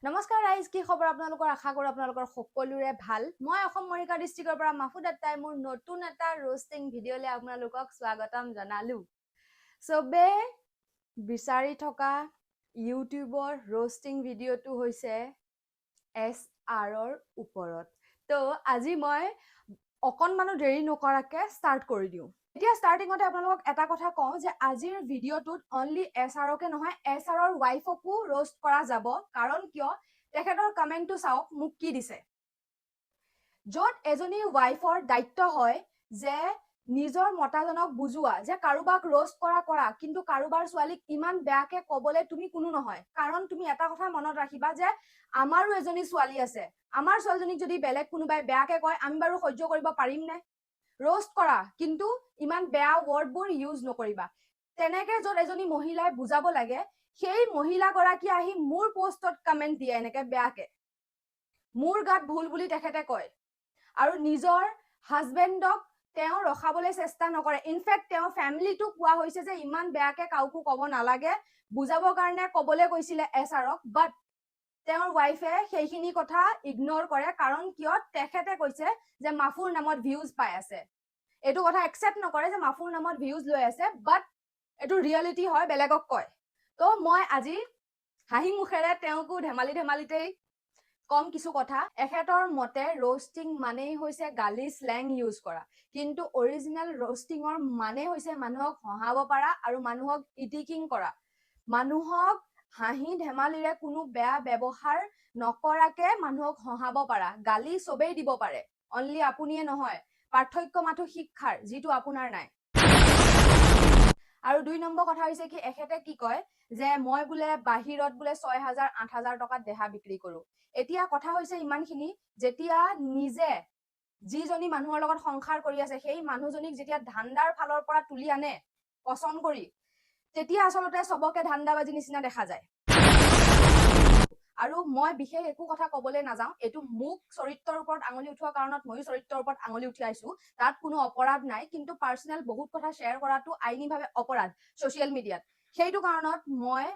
নমস্কাৰ ৰাইজ, কি খবৰ আপোনালোকৰ? আশা কৰো আপোনালোকৰ সকলোৰে ভাল। মই অসম মৰিকা ডিষ্ট্ৰিক্টৰ পৰা মাহফুদ আত্তাই মোৰ নতুন এটা ৰোষ্টিং ভিডিঅ'লৈ আপোনালোকক স্বাগতম জনালো। চবে বিচাৰি থকা ইউটিউবৰ ৰোষ্টিং ভিডিঅ'টো হৈছে SRৰ ওপৰত। তো আজি মই অকণমানো দেৰি নকৰাকে ষ্টাৰ্ট কৰি দিওঁ। এতিয়া ষ্টাৰ্টিঙতে আপোনালোকক এটা কথা কওঁ যে আজিৰ ভিডিঅ'টোত অনলি SRকে নহয় SRৰ ৱাইফকো ৰোষ্ট কৰা যাব। কাৰণ কিয়, তেখেতৰ কমেণ্টটো চাওক মোক কি দিছে। য'ত এজনী ৱাইফৰ দায়িত্ব হয় যে নিজৰ মতাজনক বুজোৱা যে কাৰোবাক ৰোষ্ট কৰা, কিন্তু কাৰোবাৰ ছোৱালীক ইমান বেয়াকে ক'বলৈ তুমি কোনো নহয়। কাৰণ তুমি এটা কথা মনত ৰাখিবা যে আমাৰো এজনী ছোৱালী আছে। আমাৰ ছোৱালীজনীক যদি বেলেগ কোনোবাই বেয়াকে কয় আমি বাৰু সহ্য কৰিব পাৰিম নে? ৰোষ্ট কৰা, কিন্তু ইমান বেয়া ৱৰ্ডবোৰ ইউজ নকৰিবা। তেনেকে য'ত এজনী মহিলাই বুজাব লাগে, সেই মহিলাগৰাকী আহি মোৰ পোষ্টত কমেণ্ট দিয়ে এনেকে বেয়াকে। মোৰ গাত ভুল বুলি তেখেতে কয় আৰু নিজৰ হাজবেণ্ডক তেওঁ ৰখাবলৈ চেষ্টা নকৰে। ইনফেক্ট তেওঁ ফেমিলিটো কোৱা হৈছে যে ইমান বেয়াকে কাউকো ক'ব নালাগে, বুজাবৰ কাৰণে ক'বলৈ কৈছিলে SRক, বাট তেওঁৰ ৱাইফে সেইখিনি কথা ইগনোৰ কৰে। কাৰণ কিয়, তেখেতে কৈছে যে মাফুৰ নামত ভিউজ পাই আছে। এইটো কথা একচেপ্ট নকৰে যে মাফুৰ নামত ভিউজ লৈ আছে, বাট এইটো ৰিয়েলিটি হয়, বেলেগক কয়। তো মই আজি হাঁহি মুখেৰে তেওঁকো ধেমালিতেই কম কিছু কথা। এখেতৰ মতে ৰোষ্টিং মানেই হৈছে গালি স্লেং ইউজ কৰা, কিন্তু অৰিজিনেল ৰোষ্টিঙৰ মানে হৈছে মানুহক হহাব পাৰা আৰু মানুহক ইটিকিং কৰা। মানুহক হাঁহি ধেমালিৰে কোনো বেয়া ব্যৱহাৰ নকৰাকে মানুহক হহাব পাৰা। গালি চবেই দিব পাৰে, অনলি আপুনিয়ে নহয়। পাৰ্থক্য মাথো শিক্ষাৰ, যিটো আপোনাৰ নাই। আৰু 2 নম্বৰ কথা হৈছে কি, এখেতে কি কয় যে মই বোলে বাহিৰত বোলে 6,000 8,000 টকাত দেহা বিক্ৰী কৰো। এতিয়া কথা হৈছে ইমানখিনি, যেতিয়া নিজে যিজনী মানুহৰ লগত সংসাৰ কৰি আছে সেই মানুহজনীক যেতিয়া ধান্দাৰ ফালৰ পৰা তুলি আনে পচন্দ কৰি, তেতিয়া আচলতে চবকে ধান্দাবাজি নিচিনা দেখা যায়। আৰু মই বিশেষ একো কথা ক'বলৈ নাযাওঁ। এইটো মোক চৰিত্ৰৰ ওপৰত আঙুলি উঠোৱা কাৰণত ময়ো চৰিত্ৰৰ ওপৰত আঙুলি উঠাইছো। তাত কোনো অপৰাধ নাই, কিন্তু পাৰ্চনেল বহুত কথা শ্বেয়াৰ কৰাটো আইনীভাৱে অপৰাধ ছ'চিয়েল মিডিয়াত। সেইটো কাৰণত মই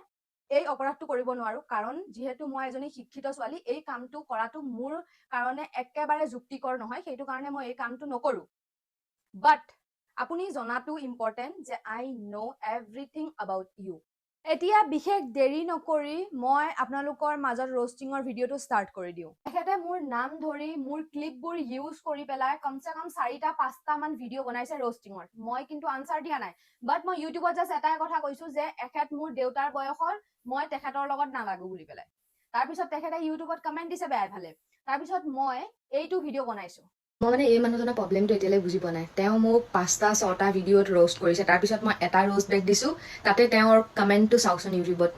এই অপৰাধটো কৰিব নোৱাৰো। কাৰণ যিহেতু মই এজনী শিক্ষিত ছোৱালী, এই কামটো কৰাটো মোৰ কাৰণে একেবাৰে যুক্তিকৰ নহয়। সেইটো কাৰণে মই এই কামটো নকৰো। বাট আপুনি জনাটো ইম্পৰ্টেণ্ট যে আই ন' এভৰিথিং এবাউট ইউ। এতিয়া বিশেষ দেৰি নকৰি মই আপোনালোকৰ মাজত ৰোষ্টিঙৰ ভিডিঅ'টো ষ্টাৰ্ট কৰি দিওঁ। তেখেতে মোৰ নাম ধৰি মোৰ ক্লিপবোৰ ইউজ কৰি পেলাই কমচে কম 4-5টা মান ভিডিঅ' বনাইছে ৰোষ্টিঙৰ। মই কিন্তু আনচাৰ দিয়া নাই, বাট মই ইউটিউবত জাষ্ট এটাই কথা কৈছো যে এখেত মোৰ দেউতাৰ বয়সৰ, মই তেখেতৰ লগত নালাগো বুলি পেলাই। তাৰপিছত তেখেতে ইউটিউবত কমেণ্ট দিছে বেয়া ফালে। তাৰপিছত মই এইটো ভিডিঅ' বনাইছো। মই মানে এই মানুহজনৰ প্ৰব্লেমটো এতিয়ালৈ বুজি পোৱা নাই। তেওঁ মোক 5টা-6টা ভিডিঅ'ত ৰোষ্ট কৰিছে, তাৰপিছত মই এটা ৰোষ্ট বেক দিছোঁ। তাতে তেওঁৰ কমেণ্টটো চাওকচোন ইউটিউবত।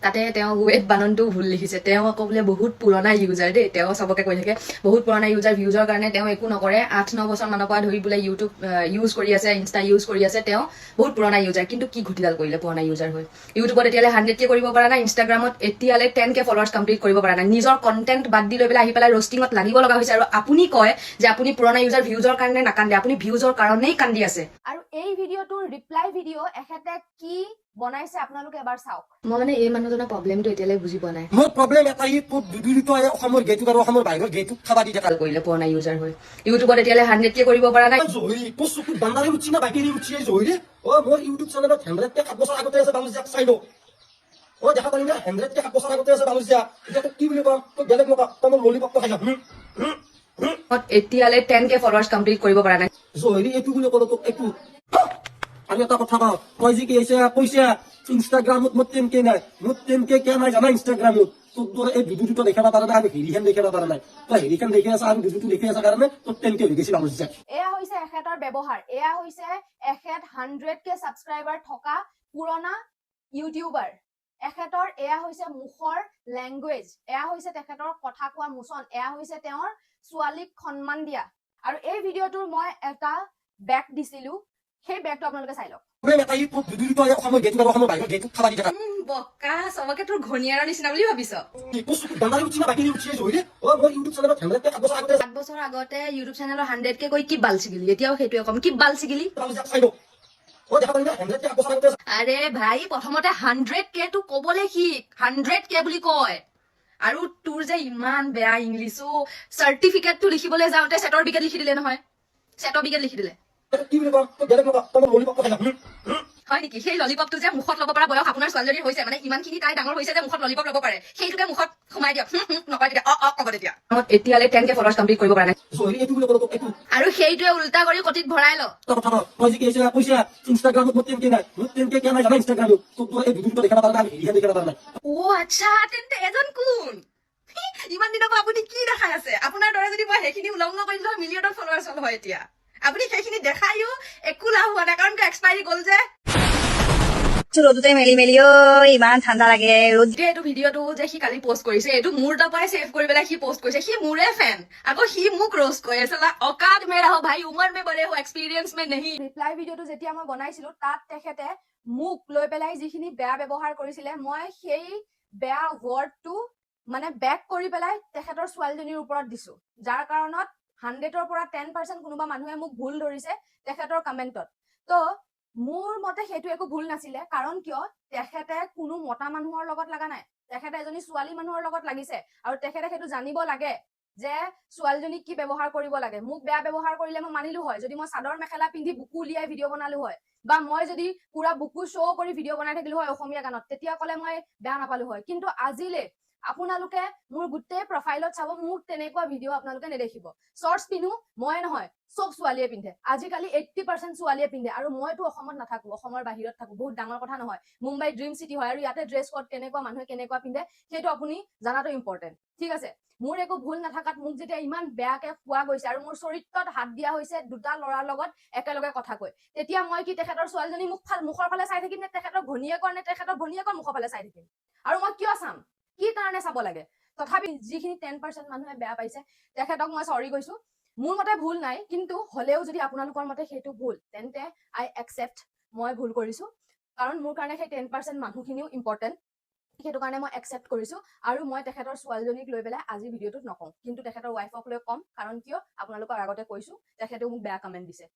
তাতে তেওঁ ৱেট বাননটো ভুল লিখিছে। তেওঁ আকৌ বোলে বহুত পুৰণা ইউজাৰ দেই, তেওঁ চবকে কৈ থাকে বহুত পুৰণা ইউজাৰ, ভিউজৰ কাৰণে তেওঁ একো নকৰে। 8-9 বছৰ মানৰ পৰা ধৰি বোলে ইউটিউব ইউজ কৰি আছে, ইনষ্টা ইউজ কৰি আছে। তেওঁ বহুত পুৰণা ইউজাৰ, কিন্তু কি ঘটিডাল কৰিলে পুৰণা ইউজাৰ হৈ। ইউটিউবত এতিয়ালৈ 100K কৰিব পৰা নাই, ইনষ্টাগ্ৰামত এতিয়ালৈ 10K ফলোৱাৰ্ছ কমপ্লিট কৰিব পৰা নাই। নিজৰ কণ্টেণ্ট বাদ দি লৈ পেলাই আহি পেলাই ৰোষ্টিঙত লাগিব লগা হৈছে। আৰু আপুনি কয় যে আপুনি পুৰণা ইউজাৰ, ভিউজৰ কাৰণে নাকান্দে, আপুনি ভিউজৰ কাৰণেই কান্দি আছে। আৰু এই ভিডিঅ'টোৰ ৰিপ্লাই ভিডিঅ' এখেতে কি বনাইছে আপোনালোকে এবাৰ চাওক। মই মানে এই মানুহজনৰ প্ৰব্লেমটো এতিয়ালৈ বুজি পোৱা নাই। মোৰ প্ৰব্লেম এটাই, দুদিনটো অসমৰ গেটত আৰু অসমৰ বাহিৰৰ গেটত খাবা দি দেখা কৰিলে পুৰণা ইউজাৰ হৈ। ইউটিউবত এতিয়ালৈ 100K কৰিব পৰা নাই। জহিৰি তোৰ চকুত বান্দাৰে উঠছি না বাকীৰে উঠছি জহিৰি। মোৰ ইউটিউব চেনেলত 100K 7 বছৰ আগতে আছে বামুজিয়াক চাই লওঁ। দেখা পালি না 100K 7 বছৰ আগতে আছে বামুজিয়া। এতিয়া তোক কি বুলি কম, তোক বেলেগ নকওঁ, তই মোৰ ললিপপটো খাই যা। এতিয়ালৈ 10K ফলোৱাৰ্ছ কমপ্লিট কৰিব পৰা নাই। জহিৰি এইটো বুলি ক'লো তোক এইটো। আৰু এটা কথা কওঁ, তই যি কৈছে ইনষ্টাগ্ৰামত মোৰ 10K নাই, মোৰ 10K কিয় নাই জানা ইনষ্টাগ্ৰামত? তোৰ দৰে এই ভিডিঅ'টো দেখাব পৰা নাই আৰু হেৰিখন দেখাব পৰা নাই। তই হেৰিখন দেখি আছা আৰু ভিডিঅ'টো দেখি আছা কাৰণে তোৰ 10K হৈ গৈছিল বামুজিয়া। এয়া হৈছে এখেতৰ ব্যৱহাৰ। এয়া হৈছে এখেত 100K ছাবস্ক্ৰাইবাৰ থকা পুৰণা ইউটিউবাৰ। এখেতৰ এয়া হৈছে মুখৰ লেংগুৱেজ, এয়া হৈছে তেখেতৰ কথা কোৱা মোচন, এয়া হৈছে তেওঁৰ ছোৱালীক সন্মান দিয়া। আৰু এই ভিডিঅ'টোৰ মই এটা বেক দিছিলো, সেই বেকটো আপোনালোকে চাই লওক। বকা চবকে তোৰ ঘনিয়াৰৰ নিচিনা বুলি ভাবিছ। 7 বছৰ আগতে ইউটিউব চেনেলৰ 100K কৈ কি বাল ছিগিলি? এতিয়াও সেইটোৱে কম, কি বাল ছিগিলি? আৰে ভাই, প্ৰথমতে 100K টো কবলৈ শিক। 100K বুলি কয়, আৰু তোৰ যে ইমান বেয়া ইংলিছ চাৰ্টিফিকেটটো লিখিবলৈ যাওঁতে চাৰ্টিফিকেট লিখি দিলে নহয় চাৰ্টিফিকেট লিখি দিলে কি বুলি কওঁ তই বেলেগ নকওঁ তই মোক ললিপপ কথা হয় নেকি সেই ললিপপটো যে মুখত ল'ব পৰা বয়স আপোনাৰ ছোৱালীজনীৰ হৈছে মানে ইমানখিনি তাই ডাঙৰ হৈছে যে মুখত ললিপপ ল'ব পাৰে সেইটোকে মুখত সোমাই দিয়ক নকয় তেতিয়া ক'ব তেতিয়া এতিয়ালৈ 10K ফলোৱাৰ্ছ কমপ্লিট কৰিব পৰা নাই চৰি এইটো বুলি ক'লো তোক এইটো আৰু সেইটোৱে উল্টা কৰি কটিত ভৰাই ল তই কথা কওঁ তই যি কি আহিছে পইচা ইনষ্টাগ্ৰামত মোৰ 10K নাই মোৰ 10K কিয় নাই জানা ইনষ্টাগ্ৰামত তোক তোৰ এই ভিডিঅ'টো দেখা নাপালে আমি হেৰিহে দেখা নাপালে আচ্ছা তেন্তে এজন কোন ইমান দিনৰ পৰা আপুনি কি দেখাই আছে আপোনাৰ দৰে যদি মই সেইখিনি উলংঘ কৰিলো হয় মিলিয়নৰ ফলোৱাৰ্ছ হ'ল হয় এতিয়া আপুনি সেইখিনি দেখাইও একো লাভ হোৱা নাই কাৰণ এক্সপাইৰি গ'ল যে ৰ'দতে মেলি মেলিও ইমান ঠাণ্ডা লাগে ৰ'দ যে এইটো ভিডিঅ'টো যে সি কালি পোষ্ট কৰিছে এইটো মোৰ তাৰ পৰাই ছেভ কৰি পেলাই সি পোষ্ট কৰিছে সি মোৰে ফেন আকৌ সি মোক ৰ'ষ্ট কৰি আছে অকাত মে ৰহো ভাই উমৰ মে বড়ে হো এক্সপিৰিয়েঞ্চ মে নেহি ৰিপ্লাই ভিডিঅ'টো যেতিয়া মই বনাইছিলো তাত তেখেতে মোক লৈ পেলাই যিখিনি বেয়া ব্যৱহাৰ কৰিছিলে মই সেই বেয়া ৱৰ্ডটো মানে বেক কৰি পেলাই তেখেতৰ ছোৱালীজনীৰ ওপৰত দিছো যাৰ কাৰণত 100ৰ পৰা 10% কোনোবা মানুহে মোক ভুল ধৰিছে তেখেতৰ কমেণ্টত তো মোৰ মতে সেইটো একো ভুল নাছিলে কাৰণ কিয় তেখেতে কোনো মতা মানুহৰ লগত লগা নাই তেখেতে এজনী ছোৱালী মানুহৰ লগত লাগিছে আৰু তেখেতে সেইটো জানিব লাগে যে ছোৱালীজনীক কি ব্যৱহাৰ কৰিব লাগে মোক বেয়া ব্যৱহাৰ কৰিলে মই মানিলো হয় যদি মই চাদৰ মেখেলা পিন্ধি বুকু উলিয়াই ভিডিঅ' বনালো হয় বা মই যদি পুৰা বুকু শ্ব' কৰি ভিডিঅ' বনাই থাকিলো হয় অসমীয়া গানত তেতিয়া ক'লে মই বেয়া নাপালো হয় কিন্তু আজিলে আপোনালোকে মোৰ গোটেই প্ৰফাইলত চাব মোক তেনেকুৱা ভিডিঅ' আপোনালোকে নেদেখিব শৰ্টছ পিন্ধো মই নহয় চব ছোৱালীয়ে পিন্ধে আজিকালি 80% ছোৱালীয়ে পিন্ধে আৰু মইতো অসমত নাথাকো অসমৰ বাহিৰত থাকো বহুত ডাঙৰ কথা নহয় মুম্বাই ড্ৰিম চিটি হয় আৰু ইয়াতে ড্ৰেছ কোড কেনেকুৱা মানুহে কেনেকুৱা পিন্ধে সেইটো আপুনি জানাটো ইম্পৰ্টেণ্ট ঠিক আছে মোৰ একো ভুল নাথাকাত মোক যেতিয়া ইমান বেয়াকে খোৱা গৈছে আৰু মোৰ চৰিত্ৰত হাত দিয়া হৈছে দুটা ল'ৰাৰ লগত একেলগে কথা কৈ তেতিয়া মই কি তেখেতৰ ছোৱালীজনী মুখৰ ফালে চাই থাকিম নে তেখেতৰ ভনীয়েকৰ মুখৰ ফালে চাই থাকিম আৰু মই কিয় চাম কি কাৰণে চাব লাগে তথাপি যিখিনি 10% মানুহে বেয়া পাইছে তেখেতক মই চৰি কৈছো মোৰ মতে ভুল নাই কিন্তু হলেও যদি আপোনালোকৰ মতে সেইটো ভুল তেন্তে আই একচেপ্ট মই ভুল কৰিছো কাৰণ মোৰ কাৰণে সেই 10% মানুহখিনিও ইম্পৰ্টেণ্ট সেইটো কাৰণে মই একচেপ্ট কৰিছো আৰু মই তেখেতৰ ছোৱালীজনীক লৈ পেলাই আজি ভিডিঅ'টোত নকওঁ কিন্তু তেখেতৰ ৱাইফক লৈ কম কাৰণ কিয় আপোনালোকৰ আগতে কৈছো তেখেতেও মোক বেয়া কমেণ্ট দিছে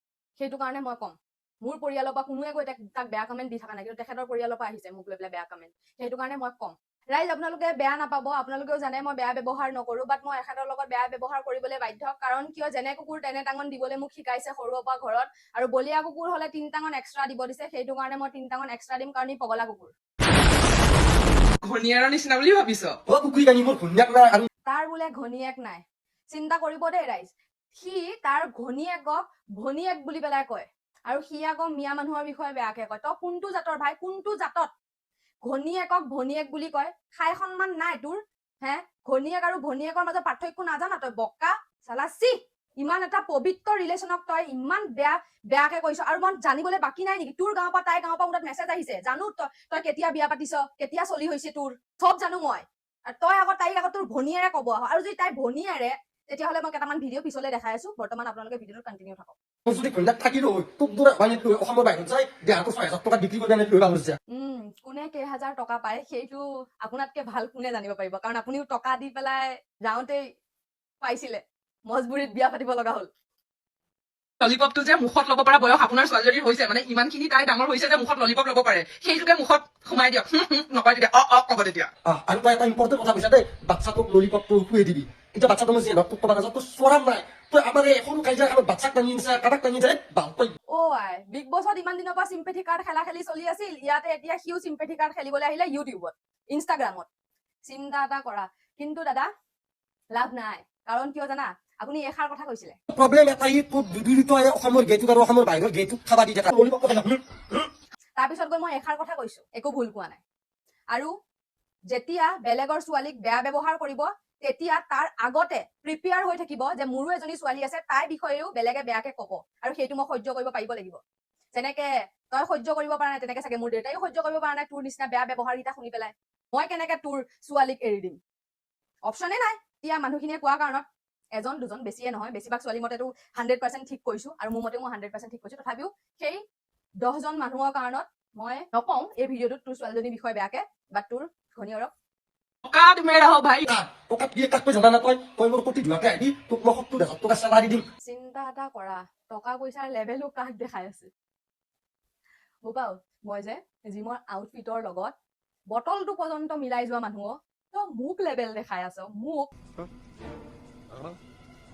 সেইটো কাৰণে মই কম মোৰ পৰিয়ালৰ পৰা কোনোৱে গৈ তাক বেয়া কমেণ্ট দি থকা নাই কিন্তু তেখেতৰ পৰিয়ালৰ পৰা আহিছে মোক লৈ পেলাই বেয়া কমেণ্ট সেইটো কাৰণে মই কম ৰাইজ আপোনালোকে বেয়া নাপাব আপোনালোকেও জানে মই বেয়া ব্যৱহাৰ নকৰো বাট মই এখেতৰ লগত বেয়া ব্যৱহাৰ কৰিবলৈ বাধ্য কাৰণ কিয় যেনে কুকুৰ তেনে টাঙন দিবলৈ মোক শিকাইছে সৰুৰ পৰা ঘৰত আৰু বলিয়া কুকুৰ হলে 3 টাঙন এক্সট্ৰা দিব দিছে সেইটো কাৰণে মই 3 টাঙন এক্সট্ৰা দিম কাৰণ ই পগলা কুকুৰ ঘনিয়াৰৰ নিচিনা বুলি ভাবিছ অ কুকুৰী কানি মোৰ ঘৈণীয়েক নাই আৰু তাৰ বোলে ঘনীয়েক নাই চিন্তা কৰিব দেই ৰাইজ সি তাৰ ঘনীয়েকক ভনীয়েক বুলি পেলাই কয় আৰু সি আকৌ মিয়া মানুহৰ বিষয়ে বেয়াকে কয় তই কোনটো জাতৰ ভাই কোনটো জাতত ঘনীয়েকক ভনীয়েক বুলি কয় খাই সন্মান নাই তোৰ হে ঘনীয়েক আৰু ভনীয়েকৰ মাজত পাৰ্থক্য নাজানা তই বক্কা চালাচি ইমান এটা পবিত্ৰ ৰিলেশ্যনক তই ইমান বেয়াকে কৈছ আৰু মই জানিবলৈ বাকী নাই নেকি তোৰ গাঁৱৰ পৰা তাই গাঁৱৰ পৰা মোৰ তাত মেছেজ আহিছে জানো তই কেতিয়া বিয়া পাতিছ কেতিয়া চলি হৈছে তোৰ চব জানো মই আৰু তই আকৌ তাইক আকৌ তোৰ ভনীয়েৰে কব আৰু যদি তাই ভনীয়েৰে তেতিয়াহ'লে মই কেইটামান ভিডিঅ' পিছলৈ দেখাই আছো বৰ্তমান আপোনালোকে ভিডিঅ'টো কণ্টিনিউ থাকক মোৰ যদি ঘৈণীয়েক থাকিলো হয় তোক দূৰ বাহিৰত লৈ অসমৰ বাহিৰত যায় দেহাটো 6,000 টকা বিক্ৰী কৰি আনি লৈ ভাল হৈছে কোনে কেইহাজাৰ টকা পায় সেইটো আপোনাতকে ভাল কোনে জানিব পাৰিব কাৰণ আপুনিও টকা দি পেলাই যাওঁতেই পাইছিলে মজবুৰিত বিয়া পাতিব লগা হ'ল ললিপপটো যে মুখত ল'ব পৰা বয়স আপোনাৰ ছোৱালীজনীৰ হৈছে মানে ইমানখিনি তাই ডাঙৰ হৈছে যে মুখত ললিপপ ল'ব পাৰে সেইটোকে মুখত সোমাই দিয়ক নকয় তেতিয়া ক'ব তেতিয়া আৰু তই এটা ইম্পৰ্টেণ্ট কথা কৈছা দেই বাচ্চাটোক ললিপপটো খুৱাই দিবি এতিয়া বাচ্চাটো মই যিহেতু তোক ক'ব নাযাওঁ তোৰ চৰাম নাই তই আমাৰ এই সৰু কাজিয়া আমাৰ বাচ্চাক টানি নিছা কাৰোবাক টানি যায় ভাল তই আই বিগ বছত ইমান দিনৰ পৰা চিম্পেথি কাৰ্ড খেলি চলি আছিল ইয়াতে এতিয়া সিও চিম্পেথি কাৰ্ড খেলিবলৈ আহিলে ইউটিউবত ইনষ্টাগ্ৰামত চিন্তা এটা কৰা কিন্তু দাদা লাভ নাই কাৰণ কিয় জানা আপুনি এষাৰ কথা কৈছিলে প্ৰব্লেম এটাই তোৰ দুদিনটো অসমৰ গেটত আৰু অসমৰ বাহিৰৰ গেটত খাবা দি থাকা ললিপপ কথা তাৰপিছত গৈ মই এষাৰ কথা কৈছো একো ভুল কোৱা নাই আৰু যেতিয়া বেলেগৰ ছোৱালীক বেয়া ব্যৱহাৰ কৰিব তেতিয়া তাৰ আগতে প্ৰিপেয়াৰ হৈ থাকিব যে মোৰো এজনী ছোৱালী আছে তাইৰ বিষয়েও বেলেগে বেয়াকে কব আৰু সেইটো মই সহ্য কৰিব পাৰিব লাগিব যেনেকে তই সহ্য কৰিব পৰা নাই তেনেকে চাগে মোৰ দেউতাইও সহ্য কৰিব পৰা নাই তোৰ নিচিনা বেয়া ব্যৱহাৰ কেইটা শুনি পেলাই মই কেনেকে তোৰ ছোৱালীক এৰি দিম অপশ্যনে নাই এতিয়া মানুহখিনিয়ে কোৱা কাৰণত এজন দুজন বেছিয়ে নহয় বেছিভাগ ছোৱালী মতেতো 100% ঠিক কৈছো আৰু মোৰ মতেও মই 100% ঠিক কৈছো তথাপিও সেই 10জন মানুহৰ কাৰণত মই নকওঁ এই ভিডিঅ'টোত তোৰ ছোৱালীজনীৰ বিষয়ে বেয়াকে বা তোৰ ঘনীয়ৰক অকাত মে ৰহো ভাই টকাত দিয়ে কাক জানা না তই মোৰ প্ৰতি ধুৱাকে আহিবি তোক মই 70,000 টকা চেলাৰি দিম চিন্তা এটা কৰা টকা পইচাৰ লেভেলো কাক দেখাই আছে বোপাও মই যে জিমৰ আউটফিটৰ লগত বটলটো পৰ্যন্ত মিলাই যোৱা মানুহ তো মোক লেভেল দেখাই আছ মোক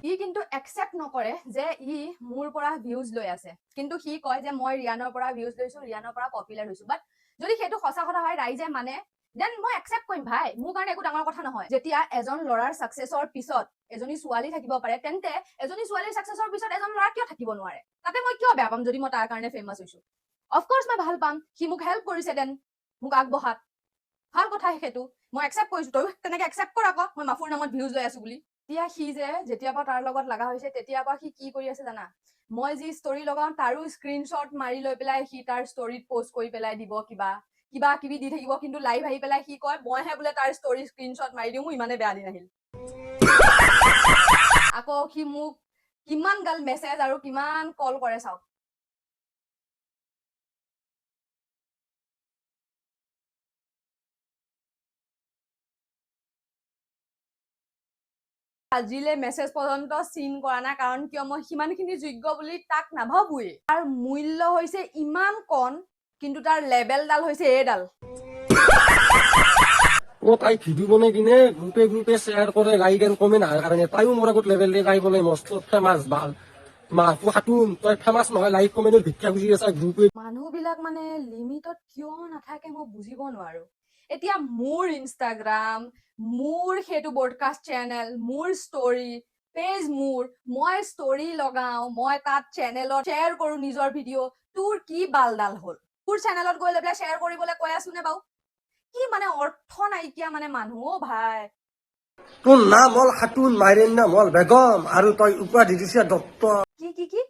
ই কিন্তু একচেপ্ট নকৰে যে ই মোৰ পৰা ভিউজ লৈ আছে কিন্তু সি কয় যে মই ৰিয়ানৰ পৰা ভিউজ লৈছো ৰিয়ানৰ পৰা পপুলাৰ হৈছো বাট যদি সেইটো সঁচা কথা হয় ৰাইজে মানে দেন মই একচেপ্ট কৰিম ভাই মোৰ কাৰণে একো ডাঙৰ কথা নহয় যেতিয়া এজন ল'ৰাৰ সাকসেছৰ পিছত এজনী ছোৱালী থাকিব পাৰে তেন্তে এজনী ছোৱালীৰ সাকসেছৰ পিছত এজন ল'ৰা কিয় থাকিব নোৱাৰে তাতে মই কিয় বেয়া পাম যদি মই তাৰ কাৰণে ফেমাছ হৈছো অফক'ৰ্ছ মই ভাল পাম সি মোক হেল্প কৰিছে দেন মোক আগবঢ়াত ভাল কথা সেইটো মই একচেপ্ট কৰিছো তই তেনেকে একচেপ্ট কৰ আকৌ মই মাফুৰ নামত ভিউজ লৈ আছো বুলি এতিয়া সি যে যেতিয়াৰ পৰা তাৰ লগত লগা হৈছে তেতিয়াৰ পৰা সি কি কৰি আছে জানা মই যি ষ্টৰি লগাও তাৰো স্ক্ৰীনশ্বট মাৰি লৈ পেলাই সি তাৰ ষ্টৰিত পোষ্ট কৰি পেলাই দিব কিবা কিবা কিবি দি থাকিব কিন্তু লাইভ আহি পেলাই সি কয় মইহে বোলে তাৰ ষ্টৰি স্ক্ৰীনশ্বট মাৰি দিওঁ মোৰ ইমানে বেয়া দিন আহিল আকৌ সি মোক কিমান গাল মেছেজ আৰু কিমান কল কৰে চাওক আজিলে মেছেজ পৰ্যন্ত চিন কৰা নাই কাৰণ কিয় মই সিমানখিনি যোগ্য বুলি তাক নাভাবোৱে তাৰ মূল্য হৈছে ইমান কম কিন্তু তাৰ লেভেলডাল হৈছে এইডাল তাই ভিডিঅ' বনাই কিনে গ্ৰুপে শ্বেয়াৰ কৰে লাইক এণ্ড কমেণ্ট অহাৰ কাৰণে তাইও মোৰ আগত লেভেল দিয়ে তাই বোলে মস্ত ফেমাছ ভাল মাহটো হাতোন তই ফেমাছ নহয় লাইক কমেণ্টৰ ভিক্ষা খুজি আছা গ্ৰুপে মানুহবিলাক মানে লিমিটত কিয় নাথাকে মই বুজিব নোৱাৰো এতিয়া মোৰ ইনষ্টাগ্ৰাম মোৰ সেইটো ব্ৰডকাষ্ট চেনেল মোৰ ষ্টৰি পেজ মোৰ মই ষ্টৰি লগাও মই তাত চেনেলত শ্বেয়াৰ কৰো নিজৰ ভিডিঅ' তোৰ কি বালডাল হ'ল তোৰ চেনেলত গৈ লৈ পেলাই শ্বেয়াৰ কৰিবলৈ কৈ আছো নে বাৰু কি মানে অৰ্থ নাইকিয়া মানে মানুহ অ ভাই তোৰ নাম হ'ল হাতুন মাইৰেন নাম হ'ল বেগম আৰু তই উপাধি দিছে দত্ত কি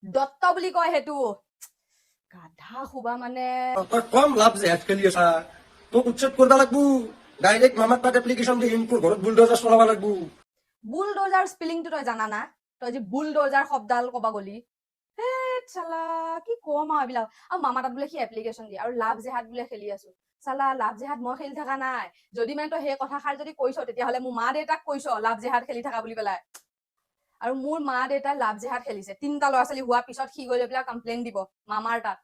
দত্ত বুলি কয় সেইটো গাধা খুবা মানে তই কম লাভ জেহাত খেলি আছা তোক উচ্ছেদ কৰিব লাগবো ডাইৰেক্ট মামাৰ তাত এপ্লিকেশ্যন দিম তোৰ ঘৰত বুলডোজাৰ চলাব লাগবো বুলডোজাৰ স্পেলিংটো তই জানা না তই যে বুলডোজাৰ শব্দাল কবা গলি হে চালা কি কম আৰু এইবিলাক আৰু মামা তাত বোলে সি এপ্লিকেশ্যন দিয়ে আৰু লাভ জেহাদ বোলে খেলি আছো চালা লাভ জেহাদ মই খেলি থকা নাই যদি মানে তই সেই কথাষাৰ যদি কৈছ তেতিয়াহ'লে মোৰ মা দেউতাক কৈছ লাভ জেহাদ খেলি থকা বুলি পেলাই আৰু মোৰ মা দেউতাই লাভ জেহাদ খেলিছে 3টা ল'ৰা ছোৱালী হোৱাৰ পিছত সি গৈ লৈ পেলাই কমপ্লেইন দিব মামাৰ তাত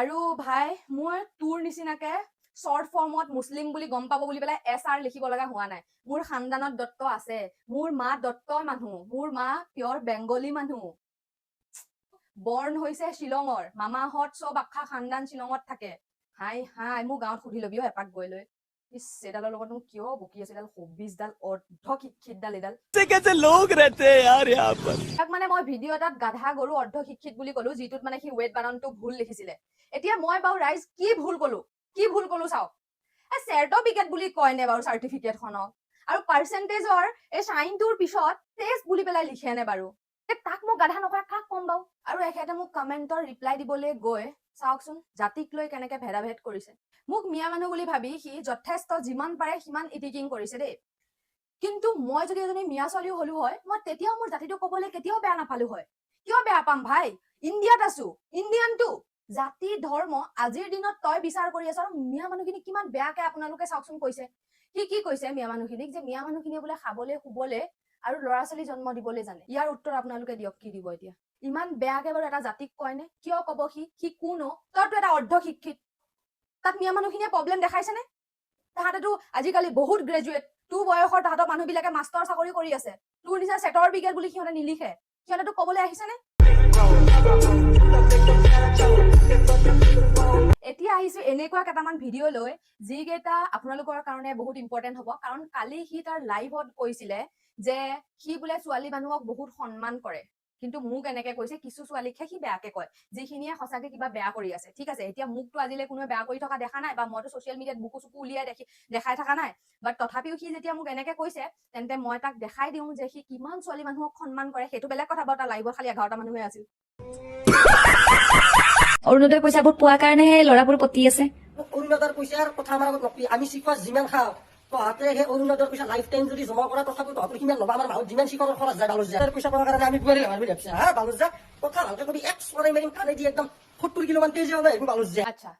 আৰু ভাই মই তোৰ নিচিনাকে শৰ্ট ফৰ্মত মুছলিম বুলি গম পাব বুলি পেলাই SR লিখিব লগা হোৱা নাই মোৰ খানদানত দত্ত আছে মোৰ মা দত্ত মানুহ মোৰ মা পিয়ৰ বেংগলী মানুহ বৰ্ণ হৈছে শ্বিলঙৰ মামাহঁত চব আখা খানদান শ্বিলঙত থাকে হাই মোৰ গাঁৱত সুধি লবি এপাক গৈ লৈ ইছ এডালৰ লগত মোক কিয় বকি আছে এডাল 26ডাল অৰ্ধ শিক্ষিতডাল এডাল মানে মই ভিডিঅ' এটাত গাধা গৰু অৰ্ধ শিক্ষিত বুলি কলো যিটোত মানে সি ৱেট বানানটো ভুল লিখিছিলে এতিয়া মই বাৰু ৰাইজ কি ভুল কলো চাওক চাৰ্টিফিকেট বুলি কয় নে বাৰু চাৰ্টিফিকেট খনক আৰু পাৰ্চেন্টেজৰ এই চাইনটোৰ পিছত টেষ্ট বুলি পেলাই লিখে নে বাৰু তাক মোক গাধা নকৰা কাক কম বাৰু আৰু এখেতে মোক কমেন্টৰ ৰিপ্লাই দিবলৈ গৈ চাওকচোন জাতিক লৈ কেনেকে ভেদাভেদ কৰিছে মোক মিয়া মানুহ বুলি ভাবি সি যথেষ্ট যিমান পাৰে সিমান ইটিকিং কৰিছে দেই কিন্তু মই যদি এজনী মিয়া ছোৱালীও হলো হয় মই তেতিয়াও মোৰ জাতিটো কবলৈ কেতিয়াও বেয়া নাপালো হয় কিয় বেয়া পাম ভাই ইণ্ডিয়াত আছো ইণ্ডিয়ানটো জাতি ধৰ্ম আজিৰ দিনত তই বিচাৰ কৰি আছ আৰু মিয়া মানুহখিনি কিমান বেয়াকে আপোনালোকে চাওকচোন কৈছে সি কি কৈছে মিয়া মানুহখিনিক যে মিয়া মানুহখিনিয়ে বোলে খাবলে শুবলে আৰু ল'ৰা ছোৱালী জন্ম দিবলৈ জানে ইয়াৰ উত্তৰ আপোনালোকে দিয়ক কি দিব এতিয়া ইমান বেয়াকে বাৰু এটা জাতিক কয় নে কিয় কব সি কোন তইতো এটা অৰ্ধ শিক্ষিত তাত মিয়া মানুহখিনিয়ে প্ৰব্লেম দেখাইছে নে তাহাঁতেতো আজিকালি বহুত গ্ৰেজুৱেট তোৰ বয়সৰ তাহাঁতৰ মানুহবিলাকে মাষ্টৰ চাকৰি কৰি আছে তোৰ নিচিনা চেটৰ বিগেট বুলি সিহঁতে নিলিখে সিহঁতেতো কবলৈ আহিছে নে এতিয়া আহিছো এনেকুৱা কেইটামান ভিডিঅ' লৈ যিকেইটা আপোনালোকৰ কাৰণে বহুত ইম্পৰ্টেণ্ট হ'ব কাৰণ কালি সি তাৰ লাইভত কৈছিলে যে সি বোলে ছোৱালী মানুহক বহুত সন্মান কৰে কিন্তু মোক এনেকে কৈছে কিছু ছোৱালীকহে সি বেয়াকে কয় যিখিনিয়ে সঁচাকে কিবা বেয়া কৰি আছে ঠিক আছে এতিয়া মোকতো আজিলে কোনোৱে বেয়া কৰি থকা দেখা নাই বা মইতো ছচিয়েল মিডিয়াত বুকু চুকু উলিয়াই দেখাই থকা নাই বাট তথাপিও সি যেতিয়া মোক এনেকে কৈছে তেন্তে মই তাক দেখাই দিওঁ যে সি কিমান ছোৱালী মানুহক সন্মান কৰে সেইটো বেলেগ কথা বাৰু তাৰ লাইভত খালি 11টা মানুহে আছিল অৰুণোদয় পইচাবোৰ পোৱাৰ কাৰণেহে ল'ৰাবোৰ পতি আছে অৰুণোদয়ৰ পইচাৰ কথা আমাৰ আগত নকবি আমি শিখোৱা যিমান খাওঁ তহঁতে সেই অৰুণোদয়ৰ পইচা লাইফ টাইম যদি জমা কৰা তথাপিও তহঁতৰ সিমান ল'বা আমাৰ মাহত যিমান শিখৰৰ খৰচ যায় বালুজ যায় পইচা পোৱাৰ কাৰণে আমি বুৱাৰী লাভাৰ বুলি ভাবছা হা বালুজ যা কথা ভালকে কবি এক চৰাই মাৰিম কানে দি একদম 70 কিলোমান কেজি হ'ব এইবোৰ বালুজ যায় আচ্ছা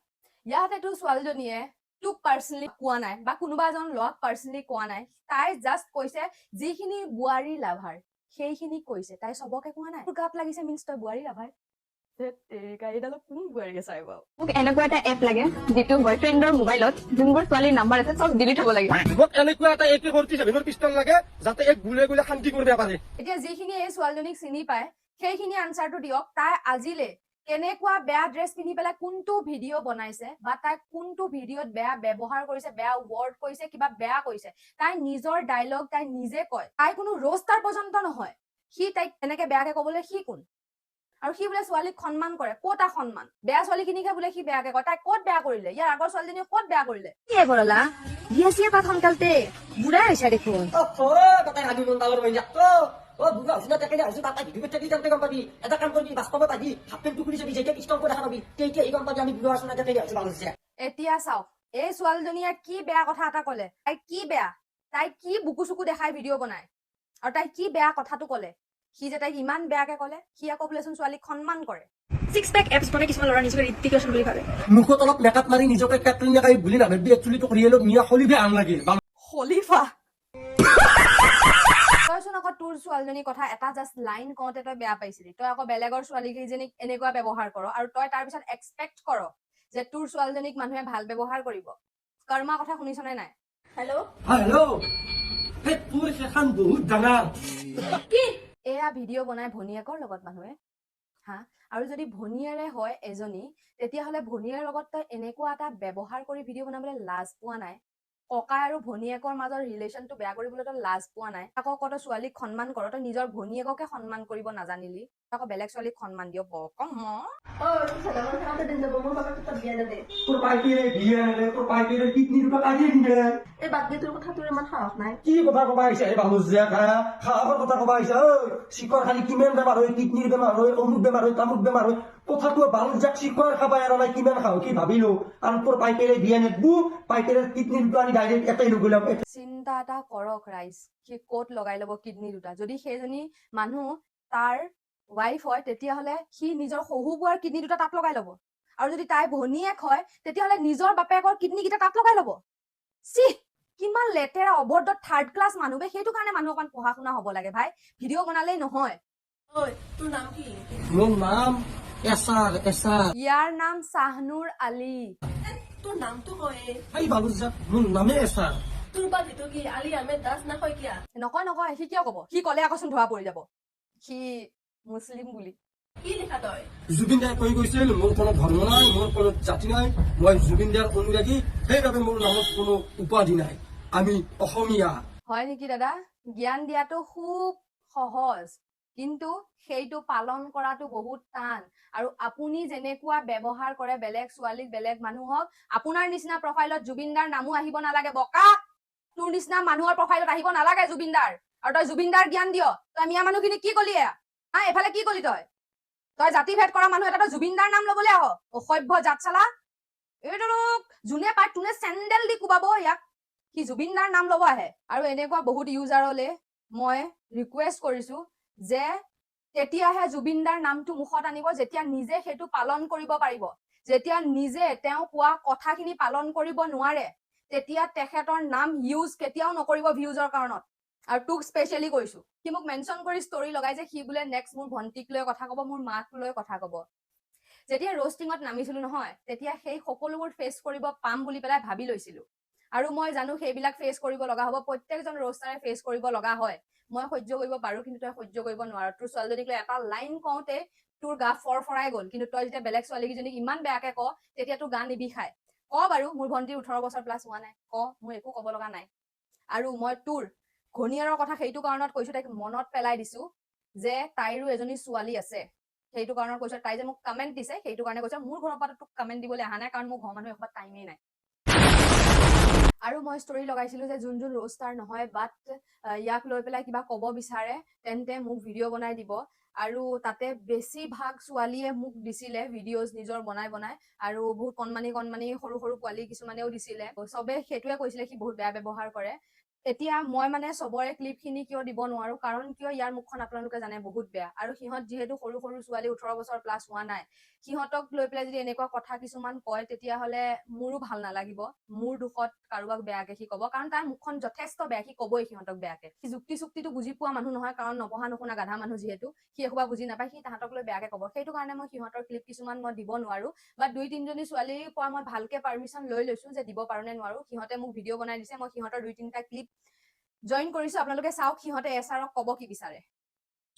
ইয়াতেতো ছোৱালীজনীয়ে তোক পাৰ্চনেলি কোৱা নাই বা কোনোবা এজন ল'ৰাক পাৰ্চনেলি কোৱা নাই তাই জাষ্ট কৈছে যিখিনি বোৱাৰী লাভাৰ সেইখিনি কৈছে তাই চবকে কোৱা নাই তোৰ গাত লাগিছে মিন্স তই বোৱাৰী লাভাৰ তেৰিকা এইডাল কোন বোৱাৰীয়ে চাই বাৰু মোক এনেকুৱা এটা এপ লাগে যিটো বয়ফ্ৰেণ্ডৰ মোবাইলত যোনবোৰ ছোৱালীৰ নাম্বাৰ আছে চব ডিলিট হ'ব লাগে মোক এনেকুৱা এটা AK 47 পিষ্টল লাগে যাতে এক গুলে গুলে শান্তি কৰিব পাৰে এতিয়া যিখিনি এই ছোৱালীজনীক চিনি পায় সেইখিনি আনচাৰটো দিয়ক তাই আজিলে কেনেকুৱা বেয়া ড্ৰেছ পিন্ধি পেলাই কোনটো ভিডিঅ' বনাইছে বা তাই কোনটো ভিডিঅ'ত বেয়া ব্যৱহাৰ কৰিছে বেয়া ৱৰ্ড কৈছে কিবা বেয়া কৈছে তাই নিজৰ ডায়লগ তাই নিজে কয় তাই কোনো ৰোষ্টাৰ পৰ্যন্ত নহয় সি তাইক এনেকে বেয়াকে কবলৈ সি কোন আৰু সি বোলে ছোৱালীক সন্মান কৰে ক'তা সন্মান বেয়া ছোৱালীখিনিকে বোলে সি বেয়াকে কয় তাই ক'ত বেয়া কৰিলে ইয়াৰ আগৰ ছোৱালীজনীয়ে ক'ত বেয়া কৰিলে কি কৰলা বিয়া চিয়া পাত সোনকালতে বুঢ়া হৈছা দেখোন তাই হাবি মন ডাঙৰ হৈ যাক বুঢ়া হৈছে না তাকে হৈছে তাই ভিডিঅ' থাকি যাওঁতে গম পাবি এটা কাম কৰিবি বাস্তৱত আহি হাফ পেণ্ট টুকুৰি চাবি যেতিয়া পিষ্টল কৰি দেখা পাবি তেতিয়া গম পাবি আমি বুঢ়া আছো না তাকে হৈছে ভাল হৈছে এতিয়া চাওক এই ছোৱালীজনীয়ে কি বেয়া কথা এটা কলে তাই কি বেয়া তাই কি বুকু চুকু দেখাই ভিডিঅ' বনাই আৰু তাই কি বেয়া কথাটো কলে সি যে তাইক ইমান বেয়াকে কলে সি আকৌ বোলেচোন ছোৱালীক সন্মান কৰে ছিক্স পেক এপছ বনাই কিছুমান ল'ৰা নিজকে ঋত্বিক ৰোশন বুলি ভাবে মুখত অলপ মেকআপ মাৰি নিজকে কেটৰিনা কাইফ বুলি নাভাবি একচুৱেলি তোক ৰিয়েলত নিয়া হলিভে আন লাগে খলিফা তইচোন আকৌ তোৰ ছোৱালীজনীৰ কথা এটা জাষ্ট লাইন কওঁতে তই বেয়া পাইছিলি তই আকৌ বেলেগৰ ছোৱালীকেইজনীক এনেকুৱা ব্যৱহাৰ কৰ আৰু তই তাৰ পিছত এক্সপেক্ট কৰ যে তোৰ ছোৱালীজনীক মানুহে ভাল ব্যৱহাৰ কৰিব কৰ্মা কথা শুনিছনে নাই হেল্ল' হেল্ল' এই তোৰ সেইখন বহুত ডাঙৰ এয়া ভিডিঅ' বনাই ভনীয়েকৰ লগত মানুহে হা আৰু যদি ভনীয়েৰে হয় এজনী তেতিয়াহ'লে ভনীয়েৰ লগত তই এনেকুৱা এটা ব্যৱহাৰ কৰি ভিডিঅ' বনাবলৈ লাজ পোৱা নাই ককা আৰু ভনীয়েকৰ মাজৰ ৰিলেশ্যনটো বেয়া কৰিবলৈ তই লাজ পোৱা নাই আকৌ তই ছোৱালীক সন্মান কৰ তই নিজৰ ভনীয়েককে সন্মান কৰিব নাজানিলি আকৌ বেলেগ ছোৱালীক সন্মান দিয় তোৰ পাইপিৰে বিয়ে আনে তোৰ পাইপিৰে কিডনি দুটা কাটিয়ে দিলে এই বাদ দে তোৰ কথা তোৰ ইমান সাহস নাই কি কথা কবা আহিছে এই বালুজিয়া খাবৰ কথা কবা আহিছে ঐ চিকৰ খালি কিমান বেমাৰ হয় কিডনিৰ বেমাৰ হয় অমুক বেমাৰ হয় তামুক বেমাৰ হয় কথাটো বালুজিয়াক চিকৰ খাবা এৰা নাই কিমান খাওঁ কি ভাবিলো আৰু তোৰ পাইপেৰে বিয়া নেদবো পাইপেৰে কিডনি দুটা আনি ডাইৰেক্ট এটাই নগলাম চিন্তা এটা কৰক ৰাইজ সি ক'ত লগাই ল'ব কিডনি দুটা যদি সেইজনী মানুহ তাৰ ৱাইফ হয় তেতিয়াহ'লে সি নিজৰ শহু বোৱাৰ কিডনি দুটা তাত লগাই ল'ব আৰু যদি তাই ভনীয়েক হয় তেতিয়াহ'লে নিজৰ বাপেকৰ কিডনি কেইটা তাত লগাই ল'ব চি কিমান লেতেৰা অভদ্ৰ থাৰ্ড ক্লাছ মানুহ বে সেইটো কাৰণে মানুহ অকমান পঢ়া শুনা হ'ব লাগে ভাই ভিডিঅ' বনালেই নহয় তোৰ নাম কি মোৰ নাম এছাৰ ইয়াৰ নাম চাহনুৰ আলী তোৰ নামটো কয় এই বালুজিয়া মোৰ নামে এছাৰ তোৰ বা যিটো কি আলি আহমেদ দাস না শইকীয়া নকয় সি কিয় ক'ব সি ক'লে আকৌচোন ধৰা পৰি যাব সি মুছলিম বুলি কি লিখা তই জুবিন দাই কৈ গৈছিল মোৰ কোনো ধৰ্ম নাই মোৰ কোনো জাতি নাই মই জুবিন দাৰ অনুৰাগী সেইবাবে মোৰ নামত কোনো উপাধি নাই আমি অসমীয়া হয় নেকি দাদা জ্ঞান দিয়াটো খুব সহজ কিন্তু সেইটো পালন কৰাটো বহুত টান আৰু আপুনি যেনেকুৱা ব্যৱহাৰ কৰে বেলেগ ছোৱালীক বেলেগ মানুহক আপোনাৰ নিচিনা প্ৰফাইলত জুবিনদাৰ নামো আহিব নালাগে বকা তোৰ নিচিনা মানুহৰ প্ৰফাইলত আহিব নালাগে জুবিনদাৰ আৰু তই জুবিনদাৰ জ্ঞান দিয় তই মিয়া মানুহখিনি কি কলি এফালে কি কলি তই জাতি ভেদ কৰা মানুহ এটা তই জুবিনদাৰ নাম ল'বলৈ আহ অসভ্য জাত চালা এইটো যোনে পায় তোনে চেণ্ডেল দি কোবাব ইয়াক সি জুবিনদাৰ নাম ল'ব আহে আৰু এনেকুৱা বহুত ইউজাৰলে মই ৰিকুৱেষ্ট কৰিছো যে তেতিয়াহে জুবিনদাৰ নামটো মুখত আনিব যেতিয়া নিজে সেইটো পালন কৰিব পাৰিব যেতিয়া নিজে তেওঁ কোৱা কথাখিনি পালন কৰিব নোৱাৰে তেতিয়া তেখেতৰ নাম ইউজ কেতিয়াও নকৰিব ভিউজৰ কাৰণত আৰু তোক স্পেচিয়েলি কৈছো সি মোক মেনশ্যন কৰি ষ্টৰি লগাই যে সি বোলে নেক্সট মোৰ ভণ্টিক লৈ কথা ক'ব মোৰ মাক লৈ কথা ক'ব যেতিয়া ৰ'ষ্টিঙত নামিছিলো নহয় তেতিয়া সেই সকলোবোৰ ফেচ কৰিব পাম বুলি পেলাই ভাবি লৈছিলো আৰু মই জানো সেইবিলাক ফেচ কৰিব লগা হ'ব প্ৰত্যেকজন ৰ'ষ্টাৰে ফেচ কৰিব লগা হয় মই সহ্য কৰিব পাৰো কিন্তু তই সহ্য কৰিব নোৱাৰ তোৰ ছোৱালীজনীক লৈ এটা লাইন কওঁতে তোৰ গা ফৰফৰাই গ'ল কিন্তু তই যেতিয়া বেলেগ ছোৱালীকেইজনীক ইমান বেয়াকে ক তেতিয়া তোৰ গা নিবিষায় ক বাৰু মোৰ ভণ্টিৰ 18 বছৰ প্লাছ হোৱা নাই ক মোৰ একো ক'ব লগা নাই আৰু মই তোৰ ঘনীয়াৰৰ কথা সেইটো কাৰণত কৈছো তাইক মনত পেলাই দিছো যে তাইৰো এজনী ছোৱালী আছে সেইটো কাৰণত কৈছো তাই যে মোক কমেণ্ট দিছে সেইটো কাৰণে কৈছো মোৰ ঘৰৰ পৰা তোক কমেণ্ট দিবলৈ অহা নাই কাৰণ মোৰ ঘৰৰ মানুহ এসোপা টাইমেই নাই আৰু মই ষ্টৰি লগাইছিলো যে যোন ৰোষ্টাৰ নহয় বাট ইয়াক লৈ পেলাই কিবা ক'ব বিচাৰে তেন্তে মোক ভিডিঅ' বনাই দিব আৰু তাতে বেছিভাগ ছোৱালীয়ে মোক দিছিলে ভিডিঅ'জ নিজৰ বনাই আৰু বহুত কণমানি সৰু পোৱালী কিছুমানেও দিছিলে চবে সেইটোৱে কৈছিলে সি বহুত বেয়া ব্যৱহাৰ কৰে এতিয়া মই মানে চবৰে ক্লিপ খিনি কিয় দিব নোৱাৰো কাৰণ কিয় ইয়াৰ মুখখন আপোনালোকে জানে বহুত বেয়া আৰু সিহঁত যিহেতু সৰু সৰু ছোৱালী 18 বছৰ প্লাছ হোৱা নাই সিহঁতক লৈ পেলাই যদি এনেকুৱা কথা কিছুমান কয় তেতিয়াহ'লে মোৰো ভাল নালাগিব মোৰ দুখত কাৰোবাক বেয়াকে সি ক'ব কাৰণ তাৰ মুখখন যথেষ্ট বেয়া সি ক'বই সিহঁতক বেয়াকে সি যুক্তি চুক্তিটো বুজি পোৱা মানুহ নহয় কাৰণ নপঢ়া নুশুনা গাধা মানুহ যিহেতু সি একোবা বুজি নাপায় সি তাহাঁতক লৈ বেয়াকে ক'ব সেইটো কাৰণে মই সিহঁতৰ ক্লিপ কিছুমান মই দিব নোৱাৰো বা 2-3জনী ছোৱালীৰ পৰা মই ভালকে পাৰ্মিশ্যন লৈ লৈছো যে দিব পাৰো নে নোৱাৰো সিহঁতে মোক ভিডিঅ' বনাই দিছে মই সিহঁতৰ 2-3টা ক্লিপ জইন কৰিছো আপোনালোকে চাওক সিহঁতে এছআৰক ক'ব কি বিচাৰে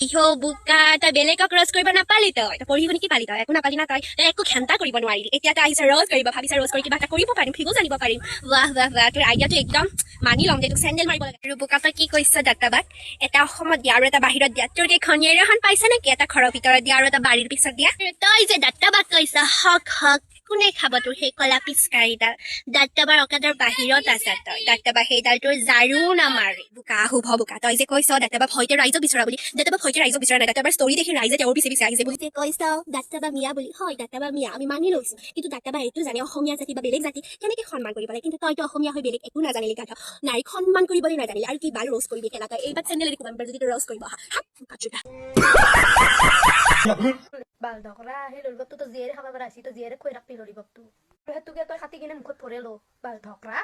ইহ বোকা তই বেলেগক ৰজ কৰিব নাপালি তই পঢ়ি শুনি কি পালি তই একো নাপালি না তই একো ঘেণ্টা কৰিব নোৱাৰিলি এতিয়া তই আহিছ ৰজ কৰিব ভাবিছা ৰজ কৰি কিবা এটা কৰিব পাৰিম ফিগো জানিব পাৰিম ৱাহ ৱাহ ৱাহ তোৰ আইডিয়াটো একদম মানি ল'ম দে তোক চেণ্ডেল মাৰিব লাগে আৰু বোকা তই কি কৈছ দাত্তাবাক এটা অসমত দিয়া আৰু এটা বাহিৰত দিয়া তোৰ কি খনিয়াৰ এখন পাইছে নেকি এটা ঘৰৰ ভিতৰত দিয়া আৰু এটা বাৰীৰ পিছত দিয়া তই যে দাত্তাবাক কৈছ হক হক কোনে খাব তোৰ সেই কলা পিচকাৰীডাল দাত্তাবাৰ অকাদৰ বাহিৰত আছে তই দাত্তাবা সেইডাল তোৰ জাৰু নামাৰে বোকা শুভ বোকা তই যে কৈছ দাত্তাবা ভয়তে ৰাইজক বিচৰা বুলি দাত্তাবা ভয়তে ৰাইজক বিচৰা নাই দাত্তাবাৰ ষ্টৰি দেখি ৰাইজে তেওঁৰ পিছে পিছে আহিছে বুলি যে কৈছ দাত্তাবা মিয়া বুলি হয় দাত্তাবা মিয়া আমি মানি লৈছো কিন্তু দাত্তাবা এইটো জানে অসমীয়া জাতি বা বেলেগ জাতি কেনেকে সন্মান কৰিব লাগে কিন্তু তইতো অসমীয়া হৈ বেলেগ একো নাজানিলি গাধা নাৰীক সন্মান কৰিবলৈ নাজানিলি আৰু কি বাল ৰ'জ কৰিবি খেলা তই এইবাৰ চেনেল দেখুৱাম যদি তই ৰ'জ কৰিব আহা কাচুটা বাল ধকৰা সেই লৰিবাপটো তো জীয়েৰে খাব পৰা আছি তো জীয়েৰে খুৱাই ৰাখবি লৰিবাপটো আৰু সেইটোকে তই কাটি কিনে মুখত ভৰে লো বাল ধকৰা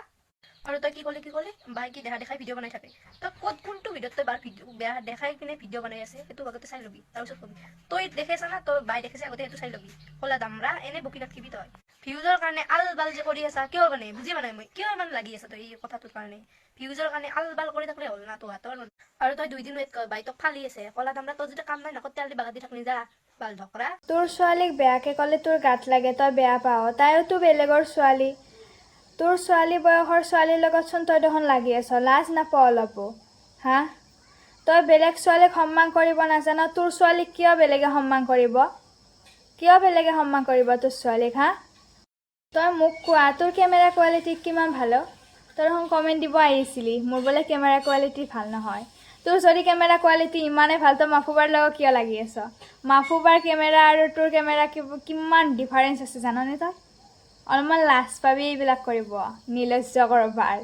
আৰু তই কি ক'লি বাই কি দেখাই ভিডিঅ' বনাই থাকে তই ক'ত কোনটো ভিডিঅ'ত তই বাৰ ভিডিঅ' বেয়া দেখাই কিনে ভিডিঅ' বনাই আছে সেইটো আগতে চাই ল'বি তাৰপিছত কবি তই দেখাইছা না তই বাই দেখাইছে আগতে সেইটো চাই ল'বি ক'লা দামৰা এনে বকি নাথাকিবি তই ভিউজৰ কাৰণে আল বাল যে কৰি আছা কিয় মানে বুজি পোৱা নাই মই কিয় ইমান লাগি আছা তই এই কথাটোৰ কাৰণে ভিউজৰ কাৰণে আল বাল কৰি থাকিলে হ'ল না তোৰ হাতৰ আৰু তই 2 দিন ৱেইট কৰ বাই তোক ফালি আছে ক'লা দামৰা তই যদি কাম নাই নকত তেল দি বাগাত দি থাকনি যা বাল ধকৰা তোৰ ছোৱালীক বেয়াকে ক'লে তোৰ গাত লাগে তই বেয়া পাৱ তাইওতো বেলেগৰ ছোৱালী তোৰ ছোৱালী বয়সৰ ছোৱালীৰ লগতচোন তই দেখোন লাগি আছ লাজ নাপাৱ অলপো হা তই বেলেগ ছোৱালীক সন্মান কৰিব নাজান তোৰ ছোৱালীক কিয় বেলেগে সন্মান কৰিব তোৰ ছোৱালীক হা তই মোক কোৱা তোৰ কেমেৰা কোৱালিটি কিমান ভাল তই দেখোন কমেণ্ট দিব আহিছিলি মোৰ বোলে কেমেৰা কোৱালিটি ভাল নহয় তোৰ যদি কেমেৰা কোৱালিটি ইমানেই ভাল তই মাফুবাৰ লগত কিয় লাগি আছ মাফুবাৰ কেমেৰা আৰু তোৰ কেমেৰা কিমান ডিফাৰেঞ্চ আছে জাননে তই অলপমান লাজ পাবি এইবিলাক কৰিব নিৰ্লজ্জ কৰবাৰ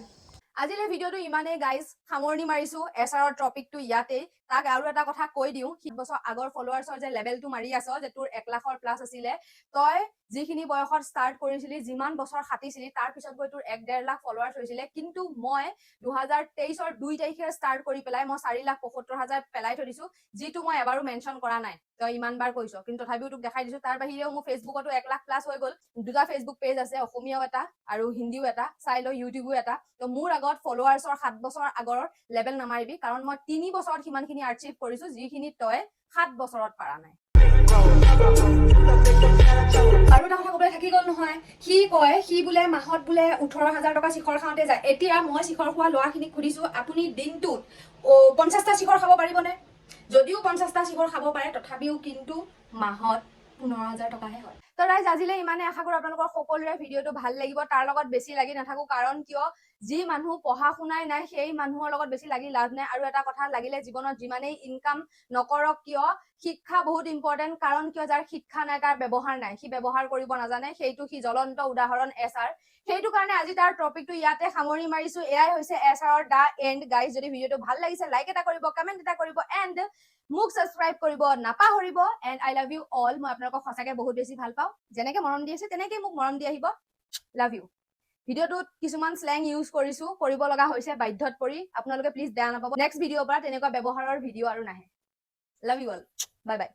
আজিলৈ ভিডিঅ'টো ইমানেই গাইজ সামৰণি মাৰিছো এছআৰৰ টপিকটো ইয়াতেই তাক আৰু এটা কথা কৈ দিওঁ 7 বছৰ আগৰ ফলোৱাৰ্ছৰ যে লেভেলটো মাৰি আছ যে তোৰ 1 লাখৰ প্লাছ আছিলে তই যিখিনি বয়সত ষ্টাৰ্ট কৰিছিলি যিমান বছৰ খাটিছিলি তাৰ পিছত গৈ তোৰ 1.5 লাখ ফলোৱাৰ্ছ হৈছিলে কিন্তু মই 2023ৰ 2 তাৰিখে ষ্টাৰ্ট কৰি পেলাই মই 4,75,000 পেলাই থৈ দিছো যিটো মই এবাৰো মেনশ্যন কৰা নাই তই ইমান বাৰ কৈছ কিন্তু তথাপিও তোক দেখাই দিছো তাৰ বাহিৰেও মোৰ ফেচবুকতো 1 লাখ প্লাছ হৈ গ'ল 2টা ফেচবুক পেজ আছে অসমীয়াও এটা আৰু হিন্দীও এটা চাই লৈ ইউটিউবো এটা তো মোৰ আগত ফলোৱাৰ্ছৰ 7 বছৰ আগৰ লেভেল নামাৰিবি কাৰণ মই 3 বছৰত সিমানখিনি আৰ্চিভ কৰিছো যিখিনি তই 7 বছৰত পাৰা নাই আৰু এটা কথা ক'বলৈ থাকি গ'ল নহয় সি কয় সি বোলে মাহত বোলে 18,000 টকা শিখৰ খাওঁতে যায় এতিয়া মই শিখৰ খোৱা ল'ৰাখিনিক সুধিছো আপুনি দিনটোত 50টা শিখৰ খাব পাৰিবনে যদিও 50টা শিখৰ খাব পাৰে তথাপিও কিন্তু মাহত 15,000 টকাহে হয় তো ৰাইজ আজিলৈ ইমানে আশা কৰো আপোনালোকৰ সকলোৰে ভিডিঅ'টো ভাল লাগিব তাৰ লগত বেছি লাগি নাথাকো কাৰণ কিয় যি মানুহ পঢ়া শুনাই নাই সেই মানুহৰ লগত বেছি লাগি লাভ নাই আৰু এটা কথা লাগিলে জীৱনত যিমানেই ইনকাম নকৰক কিয় শিক্ষা বহুত ইম্পৰ্টেণ্ট কাৰণ কিয় যাৰ শিক্ষা নাই তাৰ ব্যৱহাৰ নাই সি ব্যৱহাৰ কৰিব নাজানে সেইটো সি জ্বলন্ত উদাহৰণ এছআৰ সেইটো কাৰণে আজি তাৰ টপিকটো ইয়াতে সামৰি মাৰিছো এয়াই হৈছে এছআৰৰ দা এণ্ড গাইজ যদি ভিডিঅ'টো ভাল লাগিছে লাইক এটা কৰিব কমেণ্ট এটা কৰিব এণ্ড মোক সাবস্ক্ৰাইব কৰিব নাপাহৰিব and I love you all মই আপোনালোকক সঁচাকে বহুত বেছি ভাল পাওঁ যেনেকে মৰম দি আছে তেনেকেই মোক মৰম দি আহিব লাভ ইউ ভিডিঅ'টোত কিছুমান স্লেং ইউজ কৰিছো কৰিব লগা হৈছে বাধ্যত পৰি আপোনালোকে প্লিজ বেয়া নাপাব নেক্সট ভিডিঅ'ৰ পৰা তেনেকুৱা ব্যৱহাৰৰ ভিডিঅ' আৰু নাহে love you all bye bye